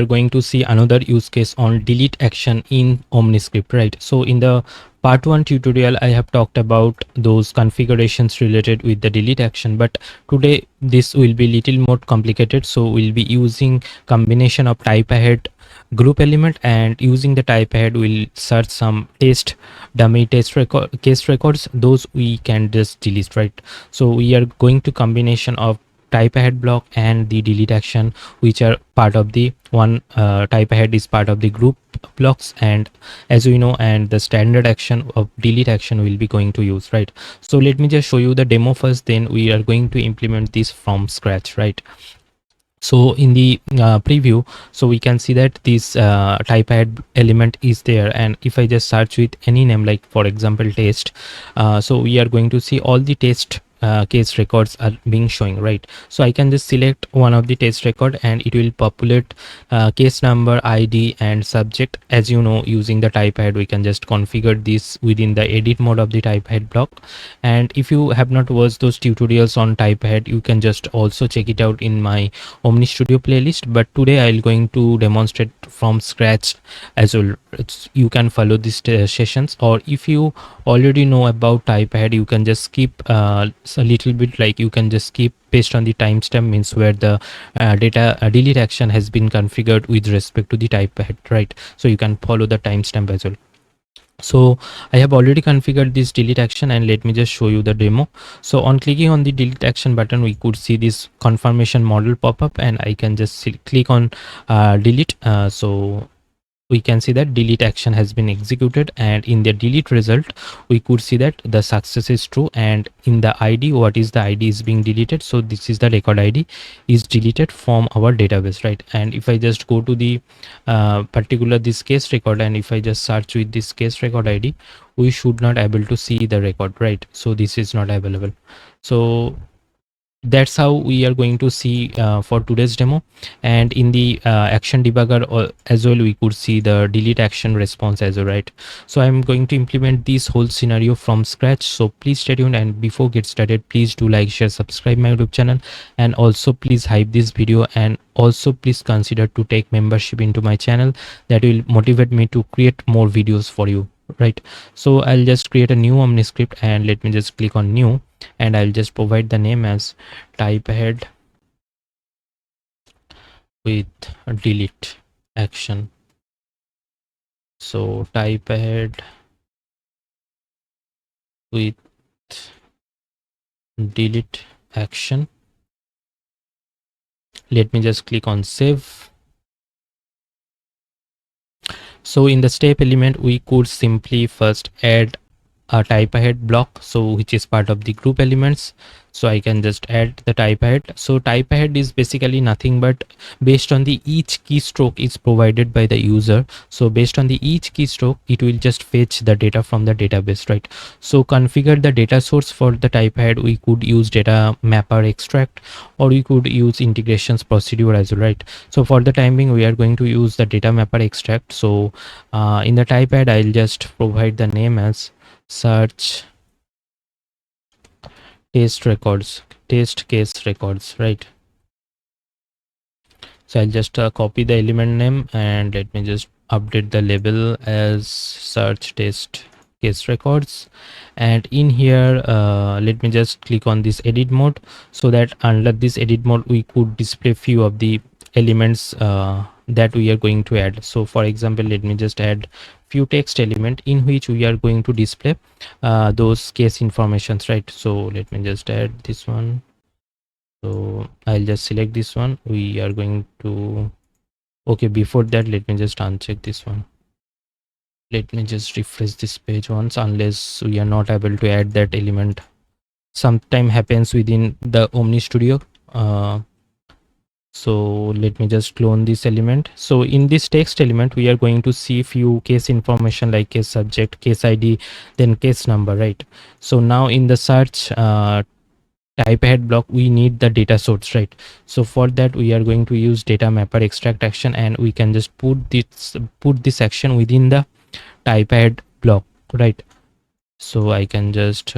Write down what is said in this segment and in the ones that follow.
are going to see another use case on delete action in Omniscript, right? So in the part 1 tutorial I have talked about those configurations related with the delete action, but today this will be little more complicated. So we'll be using combination of type ahead group element, and using the type ahead we'll search some test dummy test record case records. Those we can just delete, right? So we are going to combination of type ahead block and the delete action, which are part of the one. Type ahead is part of the group blocks, and as we know, and the standard action of delete action will be going to use, right? So let me just show you the demo first, then we are going to implement this from scratch, right? So in the preview, so we can see that this type ahead element is there, and if I just search with any name, like for example test, so we are going to see all the test case records are being showing, right? So I can just select one of the test record and it will populate case number, id and subject. As you know, using the type ahead we can just configure this within the edit mode of the type ahead block. And if you have not watched those tutorials on type ahead, you can just also check it out in my Omnistudio playlist, but today I'll going to demonstrate from scratch as well. You can follow these sessions, or if you already know about type ahead, you can just skip a little bit, like you can just skip based on the timestamp, means where the data delete action has been configured with respect to the type ahead, right? So you can follow the timestamp as well. So I have already configured this delete action, and let me just show you the demo. So on clicking on the delete action button, we could see this confirmation model pop up, and I can just click on delete. So we can see that delete action has been executed, and in the delete result we could see that the success is true. And in the id, what is the id is being deleted, so this is the record id is deleted from our database, right? And if I just go to the particular this case record, and if I just search with this case record id, we should not able to see the record, right? So this is not available. So that's how we are going to see for today's demo. And in the action debugger as well, we could see the delete action response as well, right? So I'm going to implement this whole scenario from scratch, so please stay tuned. And before get started, please do like, share, subscribe my YouTube channel, and also please hype this video, and also please consider to take membership into my channel. That will motivate me to create more videos for you, right? So I'll just create a new Omniscript, and let me just click on new, and I'll just provide the name as type ahead with delete action. So type ahead with delete action. Let me just click on save. So in the step element, we could simply first add a type ahead block, so which is part of the group elements. So I can just add the type ahead. So type ahead is basically nothing but based on the each keystroke is provided by the user. So based on the each keystroke, it will just fetch the data from the database, right? So configure the data source for the type ahead. We could use data mapper extract, or we could use integrations procedure as well, right? So for the time being, we are going to use the data mapper extract. So in the type ahead, I'll just provide the name as search test records, test case records, right? So I'll just copy the element name, and let me just update the label as search test case records. And in here, let me just click on this edit mode, so that under this edit mode we could display few of the elements that we are going to add. So for example, let me just add few text element in which we are going to display those case informations, right? So let me just add this one. So I'll just select this one. We are going to, okay, before that let me just uncheck this one. Let me just refresh this page once, unless we are not able to add that element. Sometime happens within the Omnistudio. So let me just clone this element. So in this text element, we are going to see few case information like case subject, case id, then case number, right? So now in the search type ahead block, we need the data source, right? So for that we are going to use data mapper extract action, and we can just put this action within the type ahead block, right? So I can just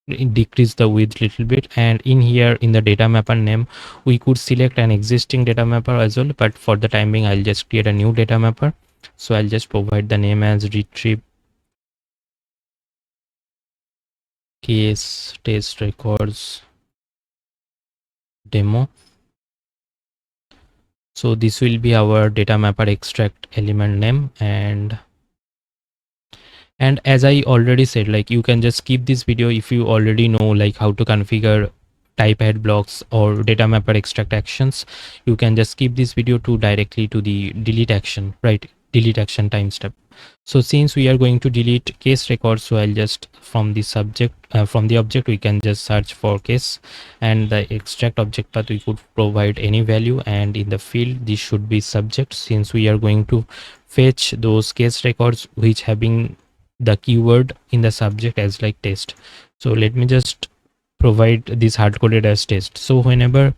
decrease the width little bit, and in here in the data mapper name we could select an existing data mapper as well, but for the time being I'll just create a new data mapper. So I'll just provide the name as retrieve case test records demo. So this will be our data mapper extract element name. And as I already said, like, you can just skip this video if you already know like how to configure type ahead blocks or data mapper extract actions. You can just skip this video to directly to the delete action, right? Delete action time step. So since we are going to delete case records, so I'll just from the subject from the object we can just search for case, and the extract object path we could provide any value, and in the field this should be subject, since we are going to fetch those case records which having the keyword in the subject as like test. So let me just provide this hard coded as test. So whenever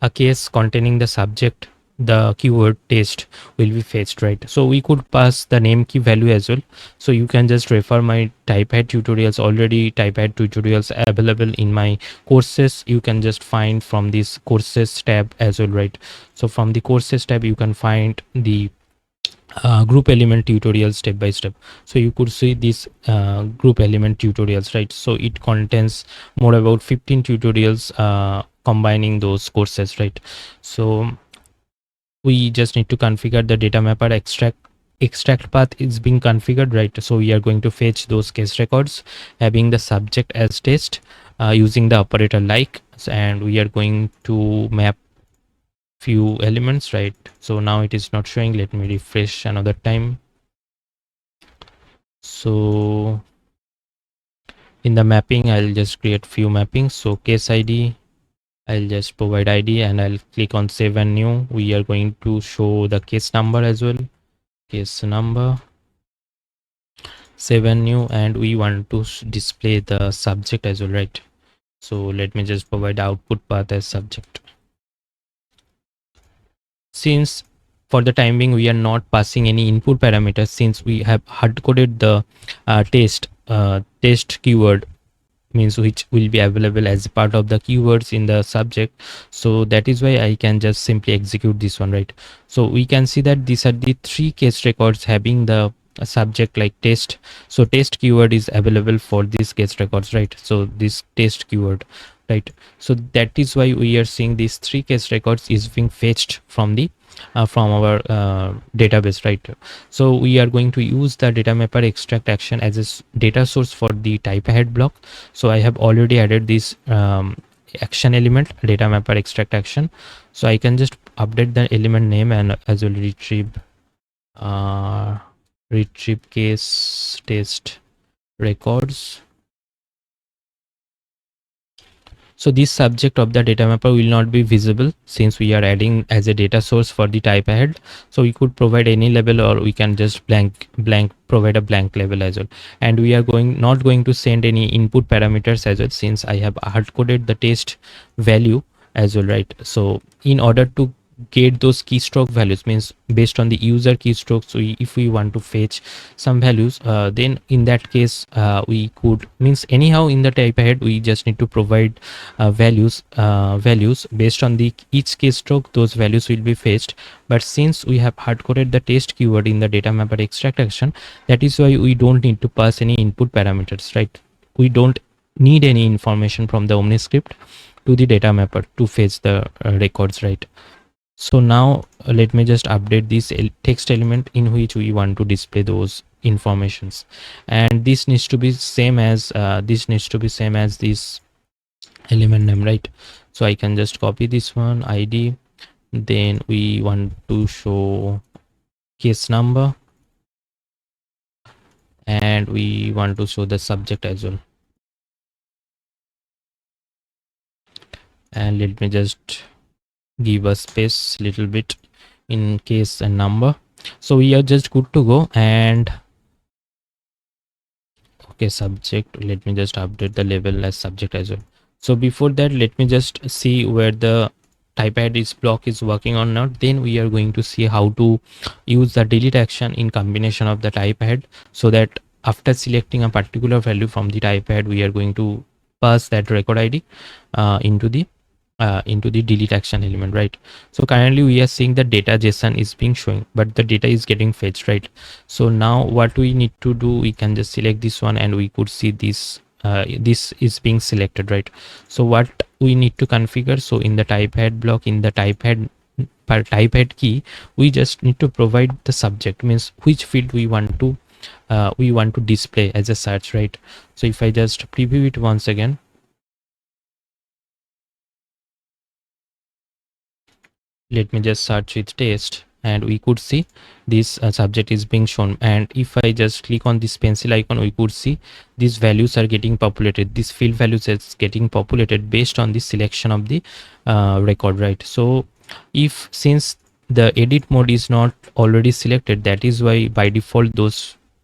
a case containing the subject, the keyword test will be fetched, right? So we could pass the name key value as well. So you can just refer my typeahead tutorials, already typeahead tutorials available in my courses. You can just find from this courses tab as well, right? So from the courses tab you can find the group element tutorials step by step. So you could see this group element tutorials, right? So it contains more about 15 tutorials combining those courses, right? So we just need to configure the data mapper extract path is being configured, right? So we are going to fetch those case records having the subject as test using the operator like, and we are going to map few elements, right? So now it is not showing. Let me refresh another time. So in the mapping I'll just create few mappings. So case ID, I'll just provide ID and I'll click on save and new. We are going to show the case number as well, case number, save and new, and we want to display the subject as well, right? So let me just provide output path as subject. Since for the time being we are not passing any input parameters, since we have hard coded the test keyword, means which will be available as part of the keywords in the subject. So that is why I can just simply execute this one, right? So we can see that these are the three case records having the subject like test. So test keyword is available for these case records, right? So this test keyword, right? So that is why we are seeing these three case records is being fetched from the from our database, right? So we are going to use the data mapper extract action as a data source for the type ahead block. So I have already added this action element, data mapper extract action. So I can just update the element name and as well retrieve case test records. So this subject of the data mapper will not be visible since we are adding as a data source for the type ahead. So we could provide any label, or we can just provide a blank label as well. And we are not going to send any input parameters as well, since I have hard coded the test value as well, right? So in order to get those keystroke values, means based on the user keystrokes, so if we want to fetch some values, then in that case we could, means anyhow in the type ahead we just need to provide values based on the each keystroke, those values will be fetched. But since we have hard coded the test keyword in the data mapper extract action, that is why we don't need to pass any input parameters, right? We don't need any information from the Omniscript to the data mapper to fetch the records, right? So now let me just update this text element in which we want to display those informations, and this needs to be same as this element name, right? So I can just copy this one ID, then we want to show case number, and we want to show the subject as well. And let me just give a space little bit in case and number. So we are just good to go. And okay, subject, let me just update the label as subject as well. So before that, let me just see where the typeahead is block is working or not. Then we are going to see how to use the delete action in combination of the typeahead, so that after selecting a particular value from the typeahead, we are going to pass that record id into the delete action element, right? So currently we are seeing the data JSON is being showing, but the data is getting fetched, right? So now what we need to do, we can just select this one and we could see this this is being selected, right? So what we need to configure, so in the type head block, in the type head per type head key, we just need to provide the subject, means which field we want to display as a search, right? So if I just preview it once again, let me just search with test, and we could see this subject is being shown. And if I just click on this pencil icon, we could see these values are getting populated, this field values is getting populated based on the selection of the record, right? So if since the edit mode is not already selected, that is why by default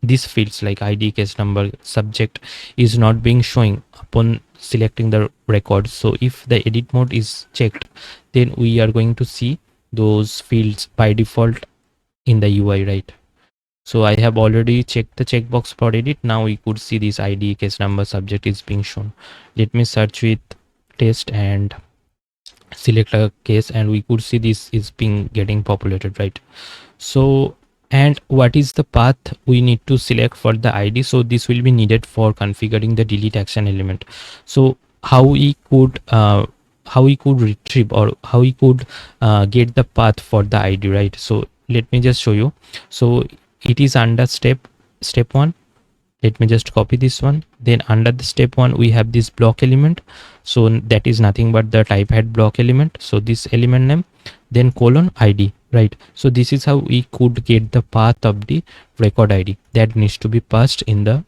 these fields like id, case number, subject is not being showing upon selecting the record. So if the edit mode is checked, then we are going to see those fields by default in the UI, right? So I have already checked the checkbox for edit. Now we could see this id, case number, subject is being shown. Let me search with test and select a case, and we could see this is being getting populated, right? So, and what is the path we need to select for the id? So this will be needed for configuring the delete action element. So how we could retrieve, or how we could get the path for the id, right? So let me just show you. So it is under step 1. Let me just copy this one. Then under the step 1 we have this block element, so that is nothing but the type head block element. So this element name, then colon id, right? So this is how we could get the path of the record id that needs to be passed in the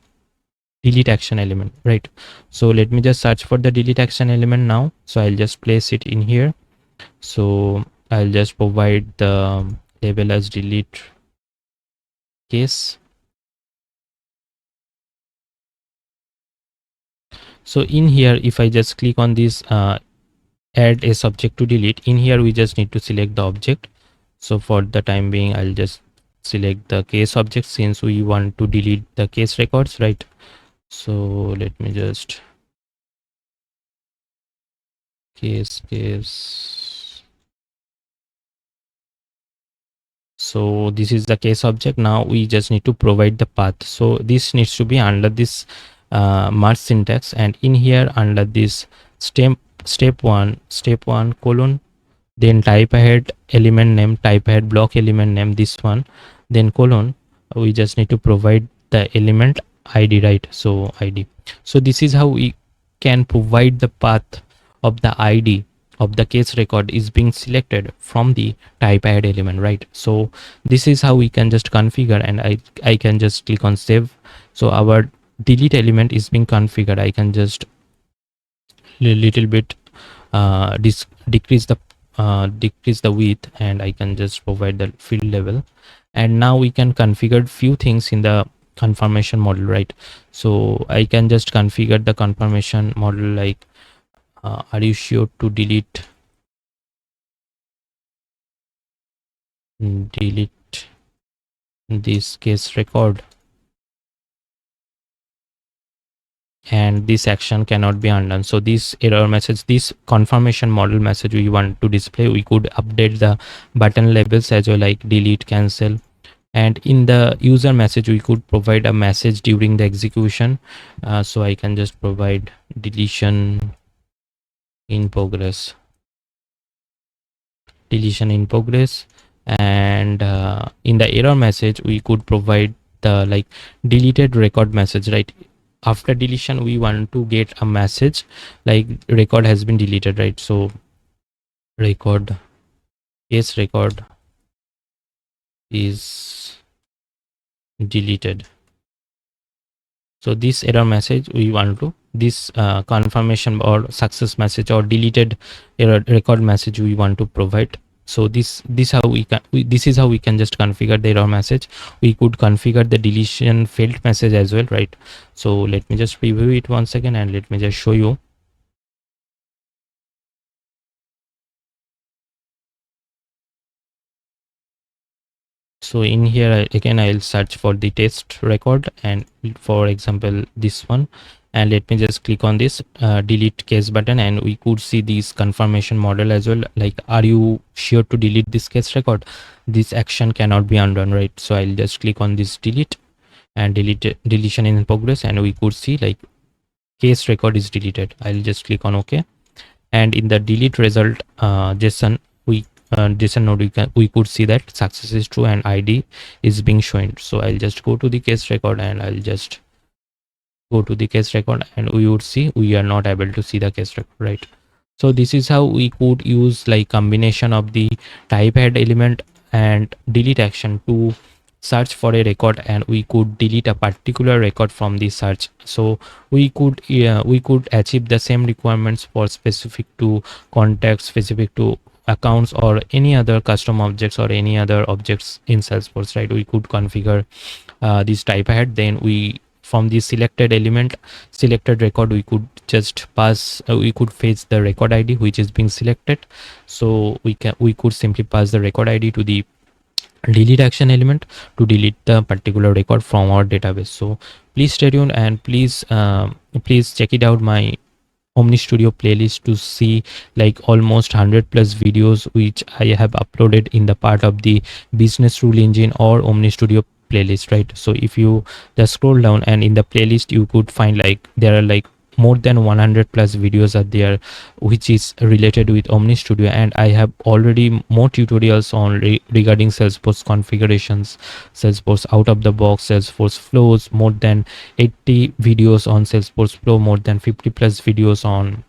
delete action element, right? So let me just search for the delete action element now. So I'll just place it in here. So I'll just provide the label as delete case. So in here, if I just click on this add a subject to delete, in here we just need to select the object. So for the time being, I'll just select the case object since we want to delete the case records, right? So let me just case. So this is the case object. Now we just need to provide the path. So this needs to be under this merge syntax, and in here under this step one colon, then type ahead element name, type ahead block element name, this one, then colon, we just need to provide the element id, right? So id. So this is how we can provide the path of the id of the case record is being selected from the type ahead element, right? So this is how we can just configure, and I can just click on save. So our delete element is being configured. I can just little bit decrease the width, and I can just provide the field level. And now we can configure few things in the confirmation model, right? So I can just configure the confirmation model like are you sure to delete this case record, and this action cannot be undone. So this error message, this confirmation model message we want to display, we could update the button labels as well, like delete, cancel. And in the user message we could provide a message during the execution. So I can just provide deletion in progress, and in the error message we could provide the like deleted record message, right? After deletion we want to get a message like record has been deleted, right? So record, case record is deleted. So this error message we want to, this confirmation or success message or deleted error record message we want to provide. So this is how we can just configure the error message. We could configure the deletion failed message as well, right? So let me just preview it once again, and let me just show you. So in here again I'll search for the test record, and for example this one, and let me just click on this delete case button, and we could see this confirmation model as well, like are you sure to delete this case record? This action cannot be undone, right? So I'll just click on this delete, and deletion in progress, and we could see like case record is deleted. I'll just click on OK, and in the delete result JSON, JSON node, we could see that success is true and ID is being shown. So I'll just go to the case record, and I'll just go to the case record, and we would see we are not able to see the case record, right? So this is how we could use like combination of the type head element and delete action to search for a record, and we could delete a particular record from the search. So we could achieve the same requirements for specific to contacts, specific to accounts, or any other custom objects or any other objects in Salesforce, right? We could configure this type ahead, then we from the selected element, selected record, we could just pass we could fetch the record ID which is being selected. So we could simply pass the record ID to the delete action element to delete the particular record from our database. So please stay tuned, and please check it out my Omnistudio playlist to see like almost 100 plus videos which I have uploaded in the part of the business rule engine or Omnistudio playlist, right? So if you just scroll down, and in the playlist you could find like there are like more than 100 plus videos are there which is related with Omnistudio, and I have already more tutorials on regarding Salesforce configurations, Salesforce out of the box, Salesforce flows, more than 80 videos on Salesforce flow, more than 50 plus videos on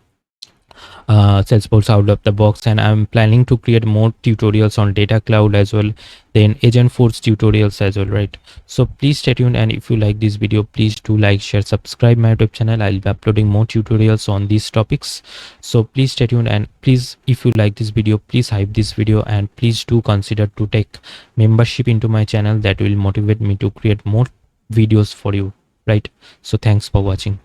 Salesforce out of the box, and I'm planning to create more tutorials on data cloud as well, then Agentforce tutorials as well, right? So please stay tuned, and if you like this video, please do like, share, subscribe my YouTube channel. I'll be uploading more tutorials on these topics. So please stay tuned, and please, if you like this video, please hype this video, and please do consider to take membership into my channel. That will motivate me to create more videos for you, right? So thanks for watching.